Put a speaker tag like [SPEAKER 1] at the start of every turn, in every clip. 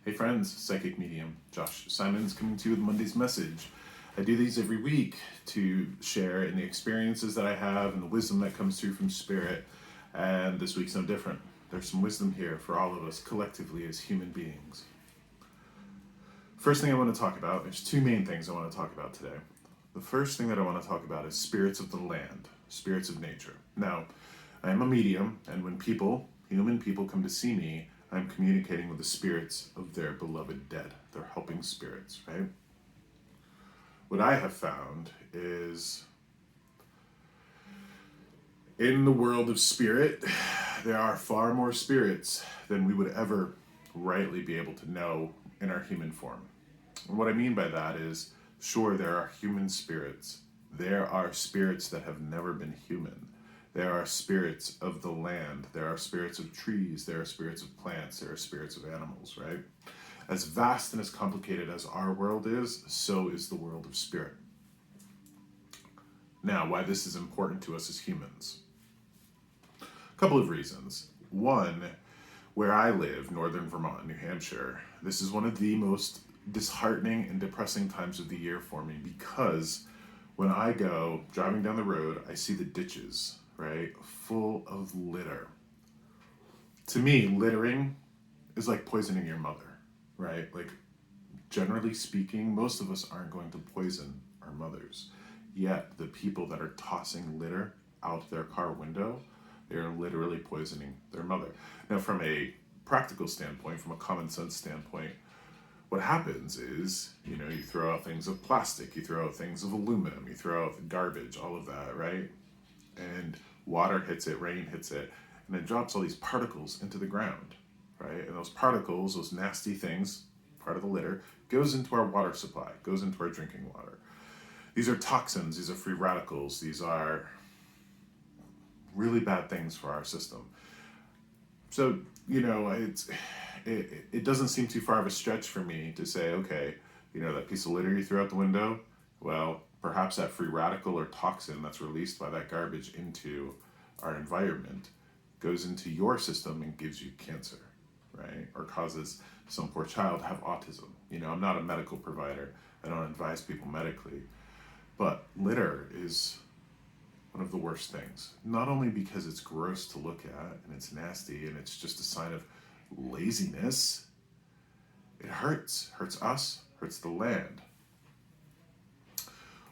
[SPEAKER 1] Hey friends, psychic medium Josh Simons coming to you with Monday's message. I do these every week to share in the experiences that I have and the wisdom that comes through from spirit. And this week's no different. There's some wisdom here for all of us collectively as human beings. First thing I want to talk about, there's two main things I want to talk about today. The first thing that I want to talk about is spirits of the land, spirits of nature. Now, I am a medium, and when human people come to see me, I'm communicating with the spirits of their beloved dead. They're helping spirits, right? What I have found is in the world of spirit, there are far more spirits than we would ever rightly be able to know in our human form. And what I mean by that is, sure, there are human spirits. There are spirits that have never been human. There are spirits of the land. There are spirits of trees. There are spirits of plants. There are spirits of animals, right? As vast and as complicated as our world is, so is the world of spirit. Now, why this is important to us as humans? A couple of reasons. One, where I live, northern Vermont, New Hampshire, this is one of the most disheartening and depressing times of the year for me because when I go driving down the road, I see the ditches, right, full of litter. To me, littering is like poisoning your mother, right? Like, generally speaking, most of us aren't going to poison our mothers. Yet, the people that are tossing litter out their car window, they're literally poisoning their mother. Now, from a practical standpoint, from a common sense standpoint, what happens is, you throw out things of plastic, you throw out things of aluminum, you throw out the garbage, all of that, right? And water hits it, rain hits it, and it drops all these particles into the ground, right? And those particles, those nasty things, part of the litter, goes into our water supply, goes into our drinking water. These are toxins, these are free radicals, these are really bad things for our system. So, it doesn't seem too far of a stretch for me to say, okay, that piece of litter you threw out the window, well, perhaps that free radical or toxin that's released by that garbage into our environment goes into your system and gives you cancer, right? Or causes some poor child to have autism. I'm not a medical provider. I don't advise people medically. But litter is one of the worst things. Not only because it's gross to look at and it's nasty and it's just a sign of laziness, it hurts us, hurts the land.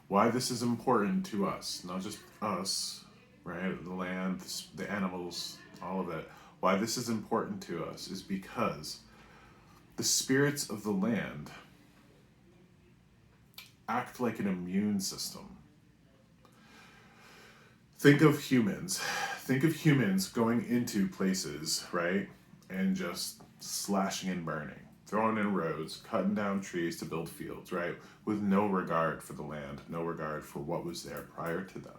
[SPEAKER 1] Why this is important to us, not just us, right? The land, the animals, all of it. Why this is important to us is because the spirits of the land act like an immune system. Think of humans going into places, right? And just slashing and burning, throwing in roads, cutting down trees to build fields, right? With no regard for the land, no regard for what was there prior to them.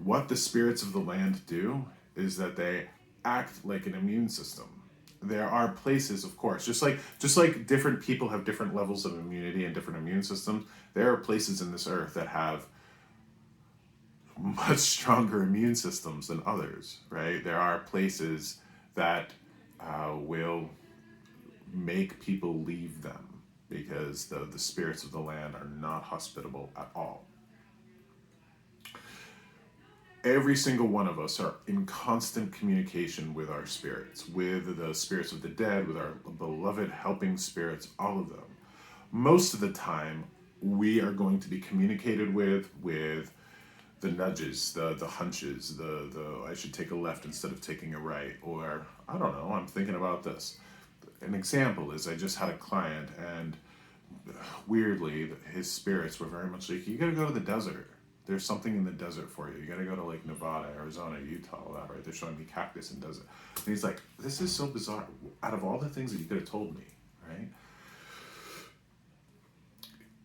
[SPEAKER 1] What the spirits of the land do is that they act like an immune system. There are places, of course, just like different people have different levels of immunity and different immune systems, there are places in this earth that have much stronger immune systems than others, right? There are places that will make people leave them because the spirits of the land are not hospitable at all. Every single one of us are in constant communication with our spirits, with the spirits of the dead, with our beloved helping spirits, all of them. Most of the time, we are going to be communicated with the nudges, the hunches, the I should take a left instead of taking a right, or I don't know, I'm thinking about this. An example is I just had a client and weirdly his spirits were very much like, you gotta go to the desert. There's something in the desert for you. You gotta go to like Nevada, Arizona, Utah, all that, right? They're showing me cactus and desert. And he's like, this is so bizarre. Out of all the things that you could have told me, right?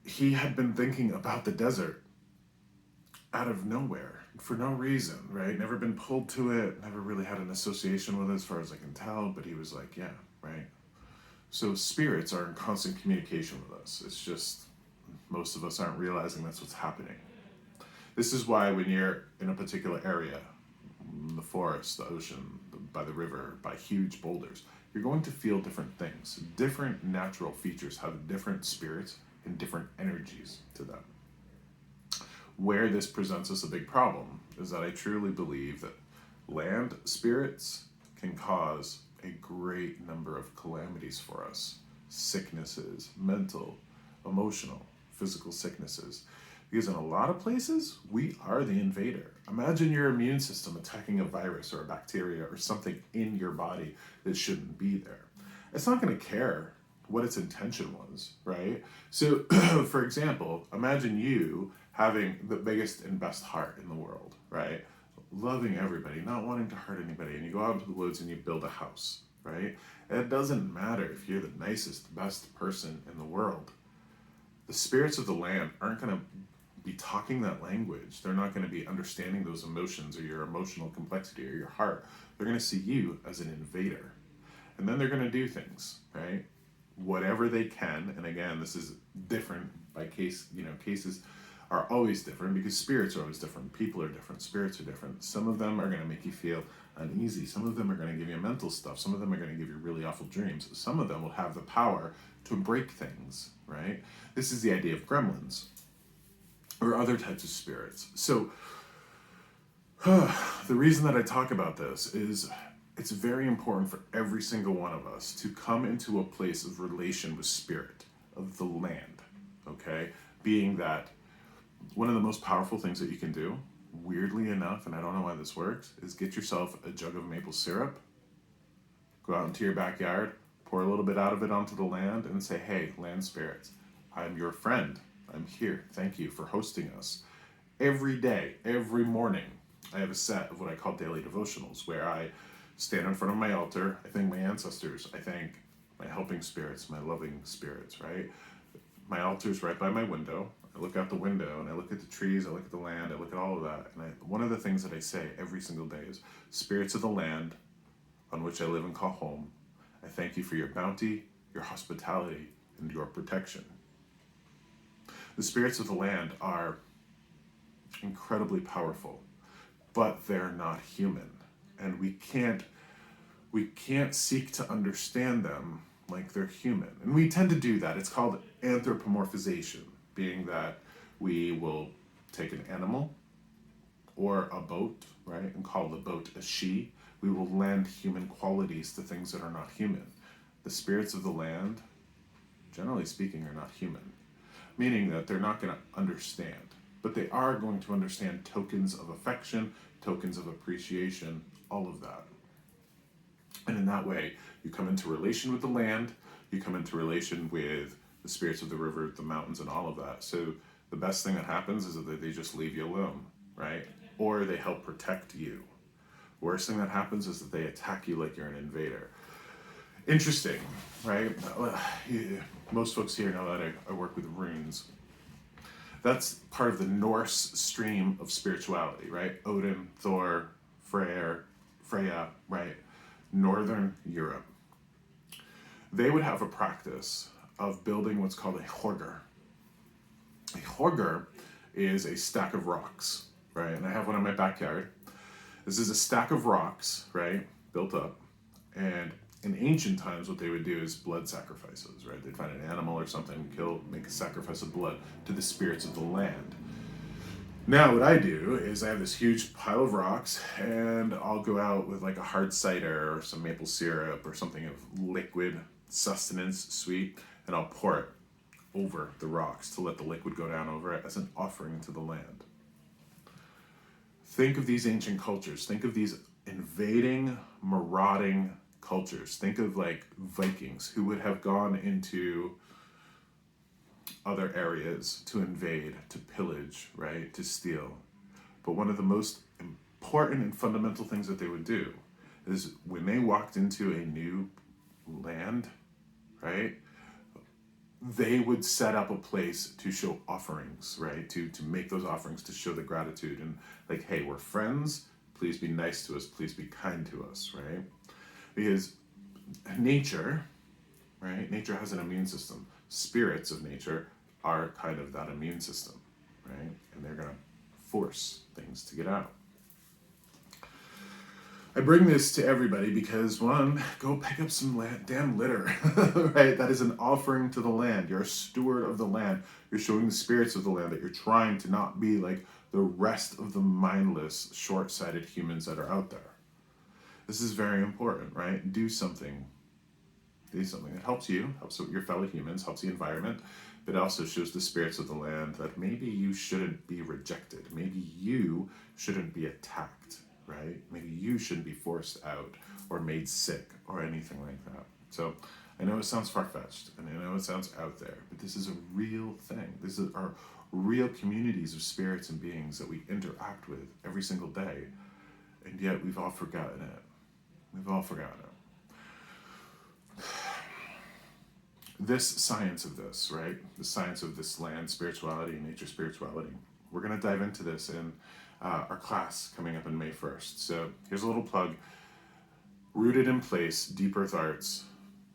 [SPEAKER 1] He had been thinking about the desert out of nowhere for no reason, right? Never been pulled to it, never really had an association with it as far as I can tell, but he was like, yeah, right? So spirits are in constant communication with us. It's just most of us aren't realizing that's what's happening. This is why when you're in a particular area, the forest, the ocean, by the river, by huge boulders, you're going to feel different things. Different natural features have different spirits and different energies to them. Where this presents us a big problem is that I truly believe that land spirits can cause a great number of calamities for us. Sicknesses, mental, emotional, physical sicknesses. Because in a lot of places, we are the invader. Imagine your immune system attacking a virus or a bacteria or something in your body that shouldn't be there. It's not going to care what its intention was, right? So, for example, imagine you having the biggest and best heart in the world, right? Loving everybody, not wanting to hurt anybody, and you go out into the woods and you build a house, right? And it doesn't matter if you're the nicest, best person in the world. The spirits of the land aren't going to be talking that language. They're not going to be understanding those emotions or your emotional complexity or your heart. They're going to see you as an invader. And then they're going to do things, right? Whatever they can. And again, this is different by case, cases are always different because spirits are always different. People are different. Spirits are different. Some of them are going to make you feel uneasy. Some of them are going to give you mental stuff. Some of them are going to give you really awful dreams. Some of them will have the power to break things, right? This is the idea of gremlins or other types of spirits. So the reason that I talk about this is it's very important for every single one of us to come into a place of relation with spirit, of the land, okay? Being that one of the most powerful things that you can do, weirdly enough, and I don't know why this works, is get yourself a jug of maple syrup, go out into your backyard, pour a little bit out of it onto the land, and say, hey, land spirits, I'm your friend. I'm here. Thank you for hosting us. Every day, every morning, I have a set of what I call daily devotionals where I stand in front of my altar. I thank my ancestors. I thank my helping spirits, my loving spirits, right? My altar's right by my window. I look out the window and I look at the trees, I look at the land, I look at all of that. And one of the things that I say every single day is, spirits of the land on which I live and call home, I thank you for your bounty, your hospitality, and your protection. The spirits of the land are incredibly powerful, but they're not human. And we can't seek to understand them like they're human. And we tend to do that. It's called anthropomorphization, being that we will take an animal or a boat, right, and call the boat a she. We will lend human qualities to things that are not human. The spirits of the land, generally speaking, are not human, meaning that they're not going to understand, but they are going to understand tokens of affection, tokens of appreciation, all of that. And in that way, you come into relation with the land, you come into relation with the spirits of the river, the mountains, and all of that. So the best thing that happens is that they just leave you alone, right? Or they help protect you. Worst thing that happens is that they attack you like you're an invader. Interesting, right? Most folks here know that I work with runes. That's part of the Norse stream of spirituality, right? Odin, Thor, Freya, right? Northern Europe. They would have a practice of building what's called a horger. A horger is a stack of rocks, right? And I have one in my backyard. This is a stack of rocks, right? Built up. And in ancient times, what they would do is blood sacrifices, right? They'd find an animal or something, kill, make a sacrifice of blood to the spirits of the land. Now, what I do is I have this huge pile of rocks, and I'll go out with like a hard cider or some maple syrup or something of liquid sustenance, sweet, and I'll pour it over the rocks to let the liquid go down over it as an offering to the land. Think of these ancient cultures. Think of these invading, marauding cultures. Think of like Vikings who would have gone into other areas to invade, to pillage, right, to steal. But one of the most important and fundamental things that they would do is when they walked into a new land, right, they would set up a place to show offerings, right, to make those offerings, to show the gratitude and like, hey, we're friends, please be nice to us, please be kind to us, right? Because nature, right, nature has an immune system. Spirits of nature are kind of that immune system, right? And they're going to force things to get out. I bring this to everybody because, one, go pick up some damn litter, right? That is an offering to the land. You're a steward of the land. You're showing the spirits of the land that you're trying to not be like the rest of the mindless, short-sighted humans that are out there. This is very important, right? Do something. Do something that helps you, helps your fellow humans, helps the environment, but also shows the spirits of the land that maybe you shouldn't be rejected. Maybe you shouldn't be attacked, right? Maybe you shouldn't be forced out or made sick or anything like that. So I know it sounds far-fetched and I know it sounds out there, but this is a real thing. This is our real communities of spirits and beings that we interact with every single day, and yet we've all forgotten it. We've all forgotten it. This science of this, right? The science of this land spirituality, nature spirituality. We're going to dive into this in our class coming up on May 1st. So here's a little plug. Rooted in Place, Deep Earth Arts,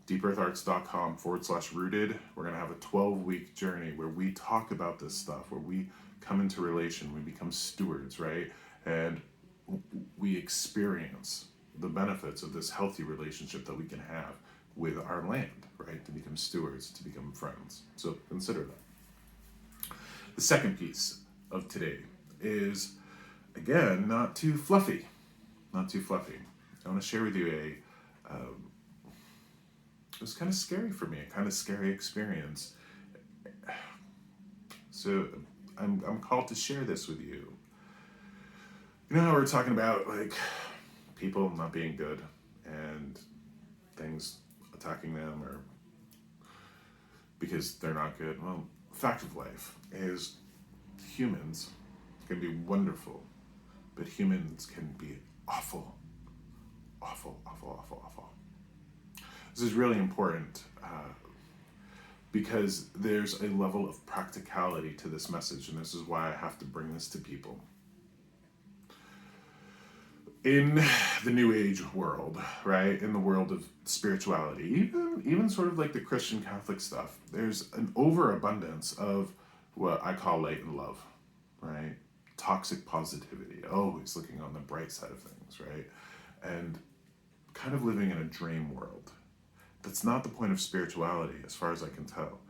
[SPEAKER 1] deepeartharts.com/rooted. We're going to have a 12-week journey where we talk about this stuff, where we come into relation, we become stewards, right? And we experience the benefits of this healthy relationship that we can have with our land, right? To become stewards, to become friends. So consider that. The second piece of today is, again, not too fluffy. Not too fluffy. I want to share with you it was kind of scary for me, a kind of scary experience. So I'm called to share this with you. You know how we're talking about like people not being good and things attacking them or because they're not good? Well, fact of life is humans can be wonderful, but humans can be awful. Awful, awful, awful, awful. This is really important because there's a level of practicality to this message, and this is why I have to bring this to people. In the New Age world, right, in the world of spirituality, even sort of like the Christian Catholic stuff, there's an overabundance of what I call light and love, right? Toxic positivity, always looking on the bright side of things, right? And kind of living in a dream world. That's not the point of spirituality, as far as I can tell.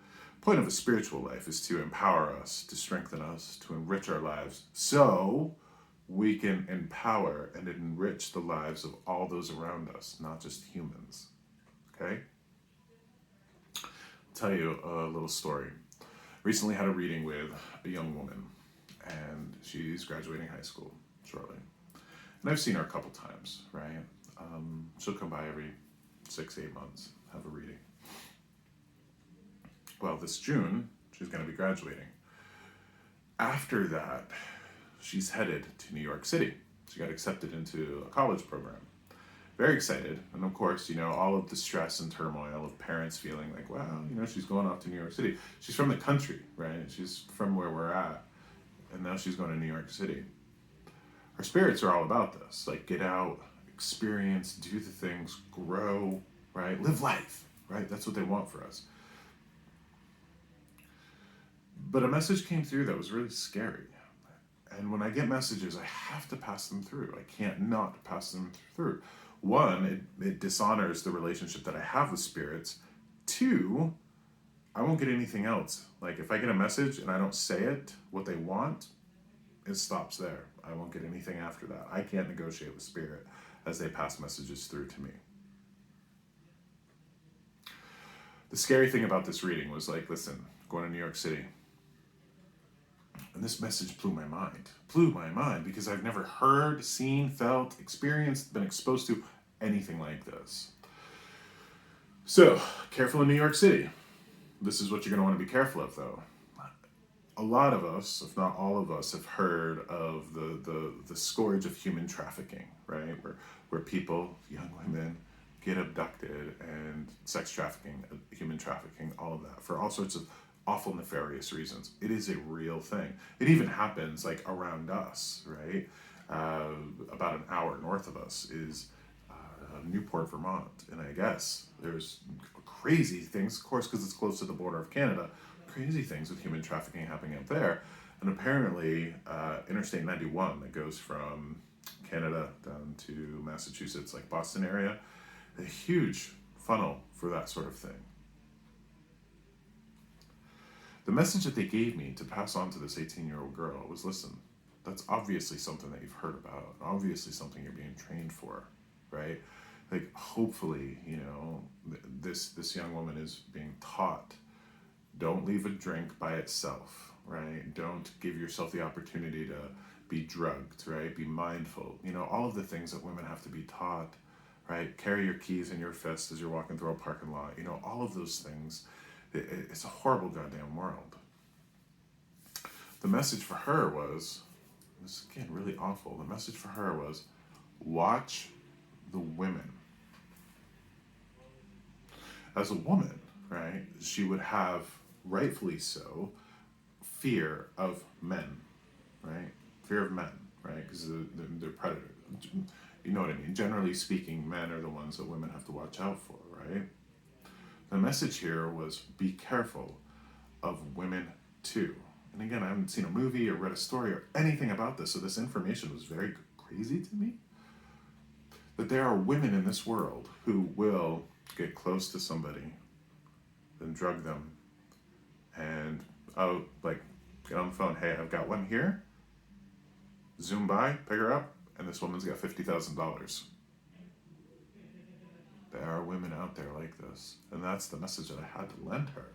[SPEAKER 1] The point of a spiritual life is to empower us, to strengthen us, to enrich our lives, so we can empower and enrich the lives of all those around us, not just humans. Okay? I'll tell you a little story. Recently had a reading with a young woman, and she's graduating high school shortly. And I've seen her a couple times, right? She'll come by every 6-8 months, have a reading. Well, this June, she's going to be graduating. After that, she's headed to New York City. She got accepted into a college program. Very excited. And of course, you know, all of the stress and turmoil of parents feeling like, wow, you know, she's going off to New York City. She's from the country, right? She's from where we're at. And now she's going to New York City. Her spirits are all about this. Like, get out, experience, do the things, grow, right? Live life, right? That's what they want for us. But a message came through that was really scary. And when I get messages, I have to pass them through. I can't not pass them through. One, it dishonors the relationship that I have with spirits. Two, I won't get anything else. Like, if I get a message and I don't say it, what they want, it stops there. I won't get anything after that. I can't negotiate with spirit as they pass messages through to me. The scary thing about this reading was like, listen, going to New York City. And this message blew my mind because I've never heard, seen, felt, experienced, been exposed to anything like this. So, careful in New York City. This is what you're going to want to be careful of, though. A lot of us, if not all of us, have heard of the scourge of human trafficking, right? Where people, young women, get abducted, and sex trafficking, human trafficking, all of that, for all sorts of awful, nefarious reasons. It is a real thing. It even happens like around us, right? About an hour north of us is Newport, Vermont. And I guess there's crazy things, of course, because it's close to the border of Canada, crazy things with human trafficking happening up there. And apparently Interstate 91 that goes from Canada down to Massachusetts, like Boston area, a huge funnel for that sort of thing. The message that they gave me to pass on to this 18-year-old girl was, listen, that's obviously something that you've heard about, obviously something you're being trained for, right? Like, hopefully, this young woman is being taught, don't leave a drink by itself, right? Don't give yourself the opportunity to be drugged, right? Be mindful. All of the things that women have to be taught, right? Carry your keys in your fist as you're walking through a parking lot. All of those things. It's a horrible goddamn world. The message for her was, this is again really awful. The message for her was, watch the women. As a woman, right, she would have, rightfully so, fear of men, right? Fear of men, right? Because they're predators. You know what I mean? Generally speaking, men are the ones that women have to watch out for, right? The message here was, be careful of women too. And again, I haven't seen a movie or read a story or anything about this, so this information was very crazy to me. But there are women in this world who will get close to somebody, then drug them, and get on the phone, hey, I've got one here, zoom by, pick her up, and this woman's got $50,000. There are women out there like this, and that's the message that I had to lend her.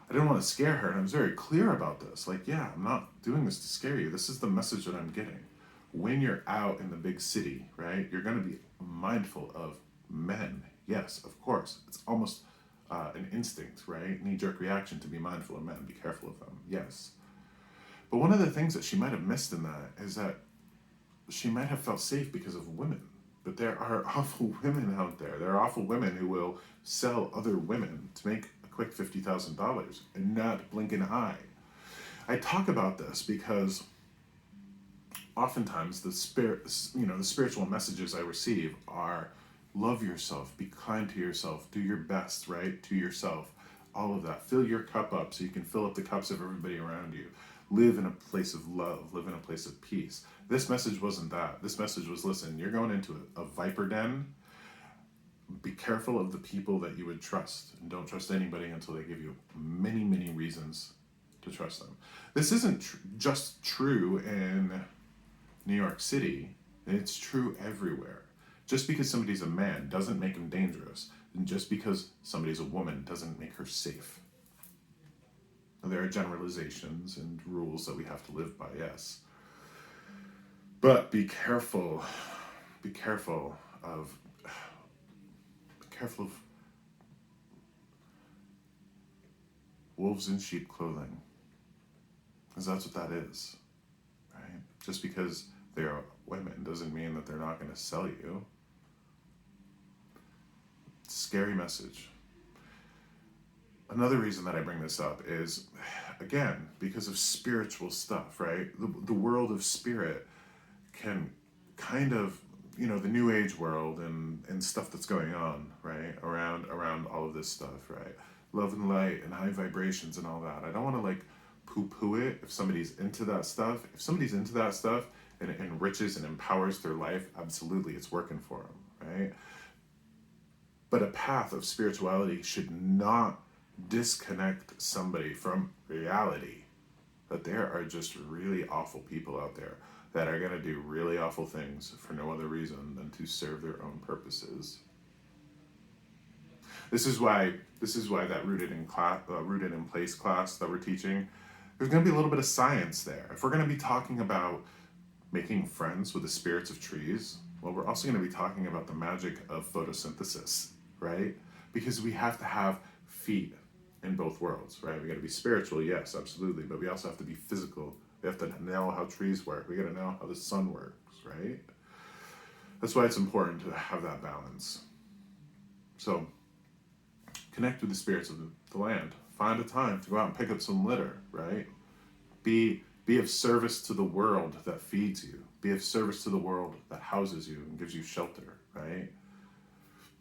[SPEAKER 1] I didn't want to scare her, and I was very clear about this. Like, yeah, I'm not doing this to scare you. This is the message that I'm getting. When you're out in the big city, right, you're going to be mindful of men. Yes, of course. It's almost an instinct, right? Knee-jerk reaction to be mindful of men, be careful of them. Yes. But one of the things that she might have missed in that is that she might have felt safe because of women. But there are awful women out there. There are awful women who will sell other women to make a quick $50,000 and not blink an eye. I talk about this because oftentimes the spiritual messages I receive are, love yourself, be kind to yourself, do your best, right, to yourself, all of that. Fill your cup up so you can fill up the cups of everybody around you. Live in a place of love, live in a place of peace. This message wasn't that. This message was, listen, you're going into a viper den. Be careful of the people that you would trust, and don't trust anybody until they give you many, many reasons to trust them. This isn't just true in New York City. It's true everywhere. Just because somebody's a man doesn't make him dangerous, and just because somebody's a woman doesn't make her safe. There are generalizations and rules that we have to live by, yes. But be careful of wolves in sheep clothing. Because that's what that is, right? Just because they are women doesn't mean that they're not going to sell you. Scary message. Another reason that I bring this up is, again, because of spiritual stuff, right? The world of spirit can kind of, the new age world and stuff that's going on, right? Around all of this stuff, right? Love and light and high vibrations and all that. I don't want to poo-poo it if somebody's into that stuff. If somebody's into that stuff and it enriches and empowers their life, absolutely, it's working for them, right? But a path of spirituality should not disconnect somebody from reality. But there are just really awful people out there that are going to do really awful things for no other reason than to serve their own purposes. This is why that rooted in place class that we're teaching, there's going to be a little bit of science there. If we're going to be talking about making friends with the spirits of trees, well, we're also going to be talking about the magic of photosynthesis, right? Because we have to have feet in both worlds, right? We got to be spiritual, yes, absolutely, but we also have to be physical. We have to know how trees work. We got to know how the sun works, right? That's why it's important to have that balance. So, connect with the spirits of the land. Find a time to go out and pick up some litter, right? Be of service to the world that feeds you. Be of service to the world that houses you and gives you shelter, right?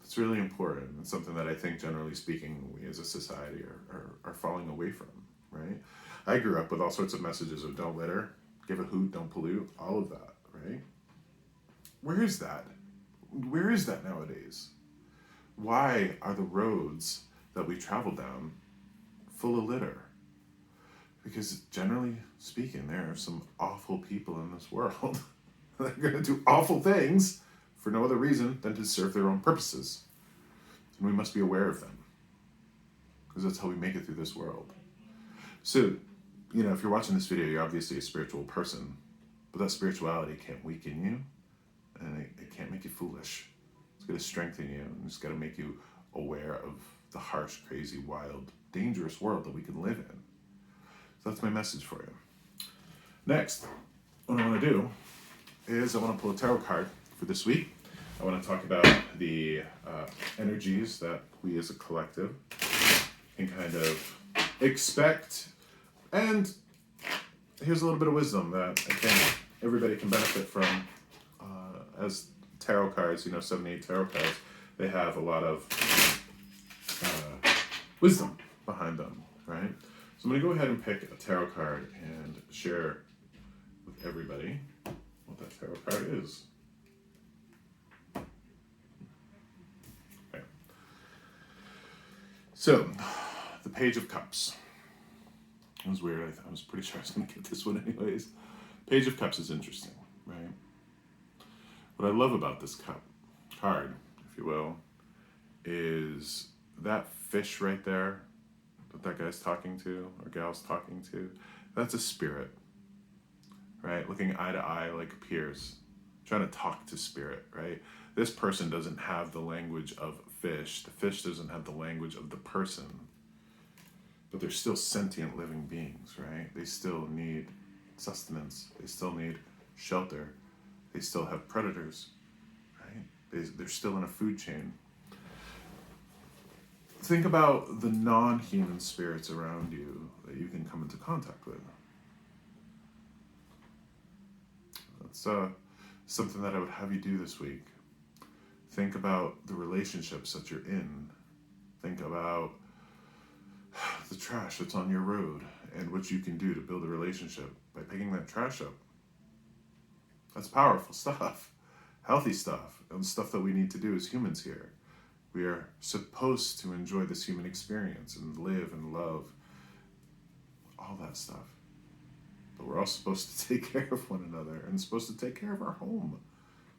[SPEAKER 1] It's really important. It's something that I think, generally speaking, we as a society are falling away from, right? I grew up with all sorts of messages of don't litter, give a hoot, don't pollute, all of that, right? Where is that? Where is that nowadays? Why are the roads that we travel down full of litter? Because generally speaking, there are some awful people in this world that are going to do awful things for no other reason than to serve their own purposes. And we must be aware of them, because that's how we make it through this world. So, if you're watching this video, you're obviously a spiritual person, but that spirituality can't weaken you, and it can't make you foolish. It's going to strengthen you, and it's going to make you aware of the harsh, crazy, wild, dangerous world that we can live in. So that's my message for you. Next, what I want to do is I want to pull a tarot card for this week. I want to talk about the energies that we as a collective can kind of expect. And here's a little bit of wisdom that I think everybody can benefit from. As tarot cards, 78 tarot cards, they have a lot of wisdom behind them, right? So I'm going to go ahead and pick a tarot card and share with everybody what that tarot card is. Okay. So, the Page of Cups. It was weird. I was pretty sure I was going to get this one anyways. Page of Cups is interesting, right? What I love about this card, if you will, is that fish right there that guy's talking to, or gal's talking to. That's a spirit, right? Looking eye to eye like peers, trying to talk to spirit, right? This person doesn't have the language of fish. The fish doesn't have the language of the person. But they're still sentient living beings, right? They still need sustenance. They still need shelter. They still have predators, right? They're still in a food chain. Think about the non-human spirits around you that you can come into contact with. That's something that I would have you do this week. Think about the relationships that you're in. Think about the trash that's on your road and what you can do to build a relationship by picking that trash up. That's powerful stuff, healthy stuff, and stuff that we need to do as humans here. We are supposed to enjoy this human experience and live and love, all that stuff. But we're all supposed to take care of one another and supposed to take care of our home.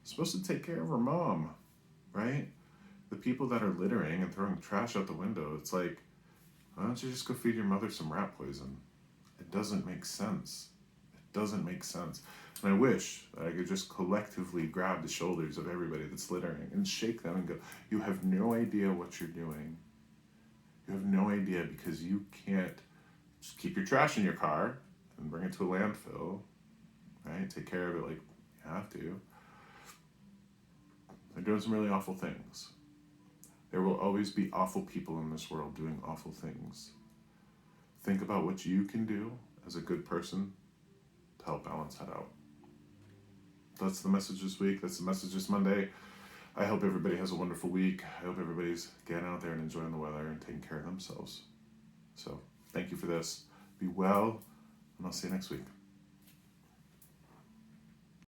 [SPEAKER 1] Supposed to take care of our mom, right? The people that are littering and throwing trash out the window, it's like, why don't you just go feed your mother some rat poison? It doesn't make sense. It doesn't make sense. And I wish that I could just collectively grab the shoulders of everybody that's littering and shake them and go, you have no idea what you're doing. You have no idea, because you can't just keep your trash in your car and bring it to a landfill, right? Take care of it like you have to. They're doing some really awful things. There will always be awful people in this world doing awful things. Think about what you can do as a good person to help balance that out. That's the message this week. That's the message this Monday. I hope everybody has a wonderful week. I hope everybody's getting out there and enjoying the weather and taking care of themselves. So, thank you for this. Be well, and I'll see you next week.